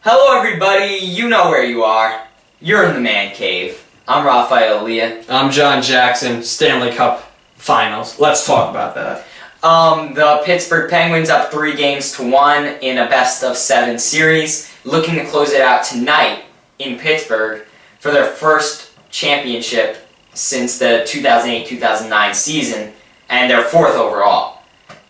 Hello everybody, you know where you are. You're in the man cave. I'm Rafael Leah. I'm John Jackson, Stanley Cup Finals. Let's talk about that. The Pittsburgh Penguins up 3-1 in a best-of-7 series, looking to close it out tonight in Pittsburgh for their first championship since the 2008-2009 season, and their fourth overall.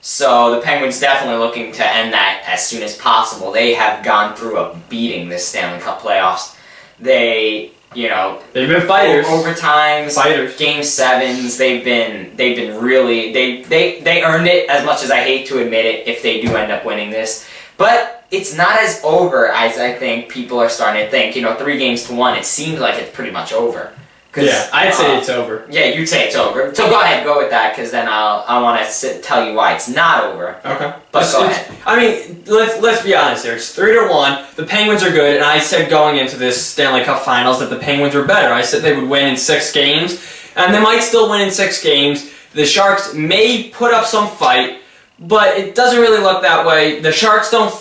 So the Penguins definitely looking to end that as soon as possible. They have gone through a beating this Stanley Cup playoffs. They've been fighters. Overtimes, fighters. Game 7s. They've been really they earned it, as much as I hate to admit it, if they do end up winning this. But it's not as over as I think people are starting to think. 3-1, it seems like it's pretty much over. Yeah, I'd say it's over. Yeah, you'd say it's over. So go ahead, go with that, because then I want to tell you why it's not over. Okay. But go ahead. I mean, let's be honest here. It's 3-1. The Penguins are good, and I said going into this Stanley Cup Finals that the Penguins were better. I said they would win in 6 games, and they might still win in 6 games. The Sharks may put up some fight, but it doesn't really look that way. The Sharks don't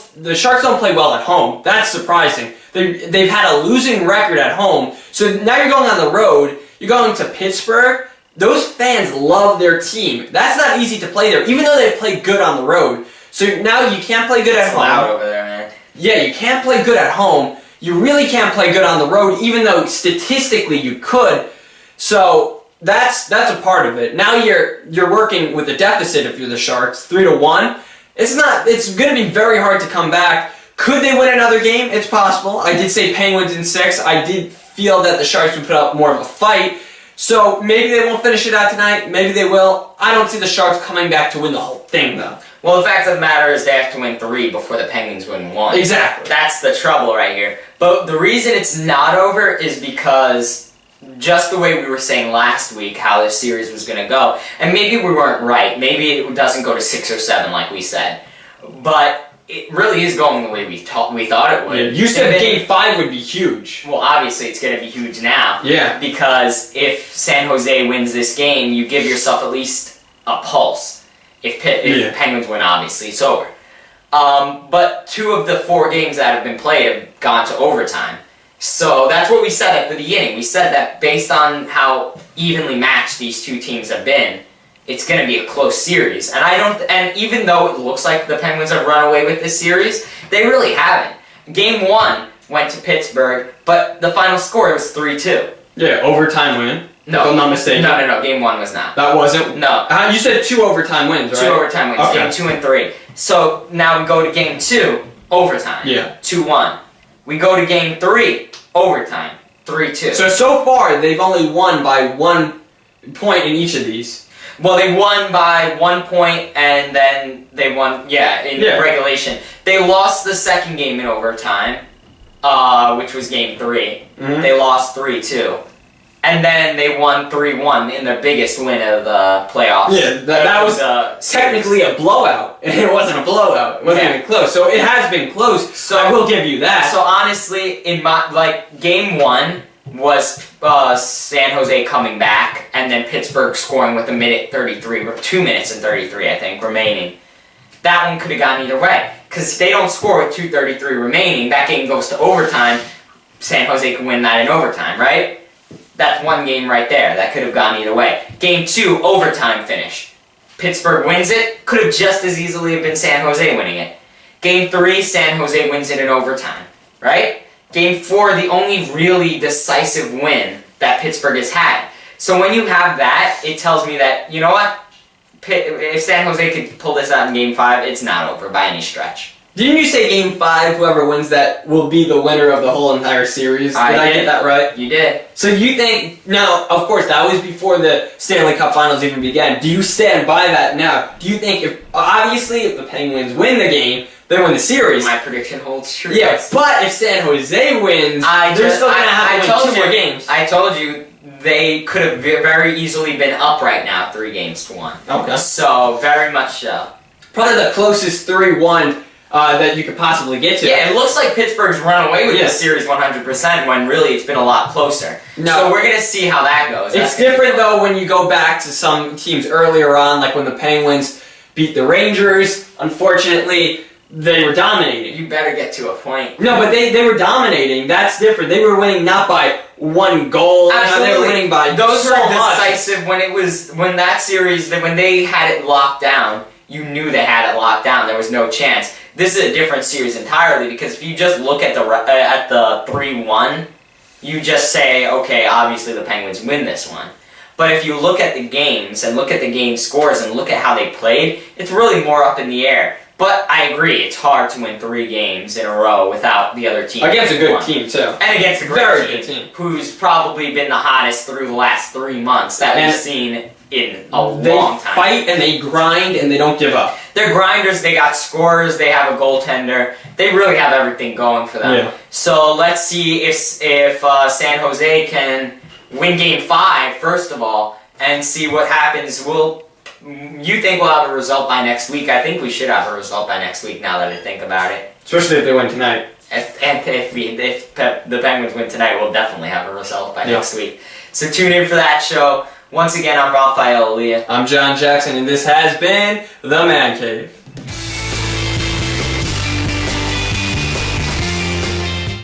play well at home. That's surprising. They've had a losing record at home, so now you're going on the road. You're going to Pittsburgh. Those fans love their team. That's not easy to play there, even though they play good on the road. So now you can't play good at home. It's loud over there, man. Yeah, you can't play good at home. You really can't play good on the road, even though statistically you could. So that's a part of it. Now you're working with a deficit if you're the Sharks, 3-1. It's going to be very hard to come back. Could they win another game? It's possible. I did say Penguins in 6. I did feel that the Sharks would put up more of a fight. So maybe they won't finish it out tonight. Maybe they will. I don't see the Sharks coming back to win the whole thing, though. Well, the fact of the matter is they have to win 3 before the Penguins win 1. Exactly. That's the trouble right here. But the reason it's not over is because just the way we were saying last week how this series was going to go, and maybe we weren't right. Maybe it doesn't go to 6 or 7 like we said. But it really is going the way we thought it would. Yeah, you said Game 5 would be huge. Well, obviously it's going to be huge now. Yeah. Because if San Jose wins this game, you give yourself at least a pulse. If the Penguins win, obviously it's over. But 2 of the 4 games that have been played have gone to overtime. So that's what we said at the beginning. We said that based on how evenly matched these 2 teams have been, it's going to be a close series. And even though it looks like the Penguins have run away with this series, they really haven't. Game 1 went to Pittsburgh, but the final score was 3-2. Yeah, overtime win. No. If I'm not mistaken. No. Game 1 was not. That wasn't? No. You said 2 overtime wins, right? 2 overtime wins. Okay. Game 2 and 3. So now we go to Game 2, overtime. Yeah. 2-1. We go to Game 3, overtime. 3-2. So far, they've only won by 1 point in each of these. Well, they won by 1 point, and then they won, in regulation. They lost the second game in overtime, which was Game 3. Mm-hmm. They lost 3-2. And then they won 3-1 in their biggest win of the playoffs. Yeah, that was technically a blowout. It wasn't a blowout. It wasn't even close. So it has been close, so I will give you that. So honestly, in Game 1 was San Jose coming back, and then Pittsburgh scoring with 2 minutes and 33, I think, remaining. That one could have gone either way, because if they don't score with 2:33 remaining, that game goes to overtime. San Jose could win that in overtime, right? That's 1 game right there. That could have gone either way. Game 2, overtime finish. Pittsburgh wins it. Could have just as easily have been San Jose winning it. Game 3, San Jose wins it in overtime, right? Game 4, the only really decisive win that Pittsburgh has had. So when you have that, it tells me that, you know what? If San Jose could pull this out in Game 5, it's not over by any stretch. Didn't you say Game 5, whoever wins that will be the winner of the whole entire series? Did I get that right? You did. So you think, now, of course, that was before the Stanley Cup Finals even began. Do you stand by that now? Do you think, obviously, if the Penguins win the game, they win the series. My prediction holds true. Yeah, but if San Jose wins, they're still going to have to win 2 more games. I told you they could have very easily been up right now 3-1. Okay. So, very much so. Probably the closest 3-1 that you could possibly get to. Yeah, it looks like Pittsburgh's run away with this series 100% when really it's been a lot closer. No. So we're going to see how that goes. It's different, though, when you go back to some teams earlier on, like when the Penguins beat the Rangers. Unfortunately, they were dominating. You better get to a point. No, but they were dominating. That's different. They were winning not by 1 goal. Absolutely. They were winning by those so were much. decisive when that series, when they had it locked down. You knew they had it locked down. There was no chance. This is a different series entirely because if you just look at the 3-1, you just say, okay, obviously the Penguins win this one. But if you look at the games and look at the game scores and look at how they played, it's really more up in the air. But I agree, it's hard to win 3 games in a row without the other team. Against a good team, too. And against a Very great good team. Who's probably been the hottest through the last 3 months that we've seen in a long time. They fight and they grind and they don't give up. They're grinders, they got scorers, they have a goaltender. They really have everything going for them. Yeah. So let's see if San Jose can win Game 5, first of all, and see what happens. You think we'll have a result by next week? I think we should have a result by next week now that I think about it. Especially if they win tonight. If the Penguins win tonight, we'll definitely have a result by next week. So tune in for that show. Once again, I'm Raphael Elia. I'm John Jackson, and this has been The Man Cave.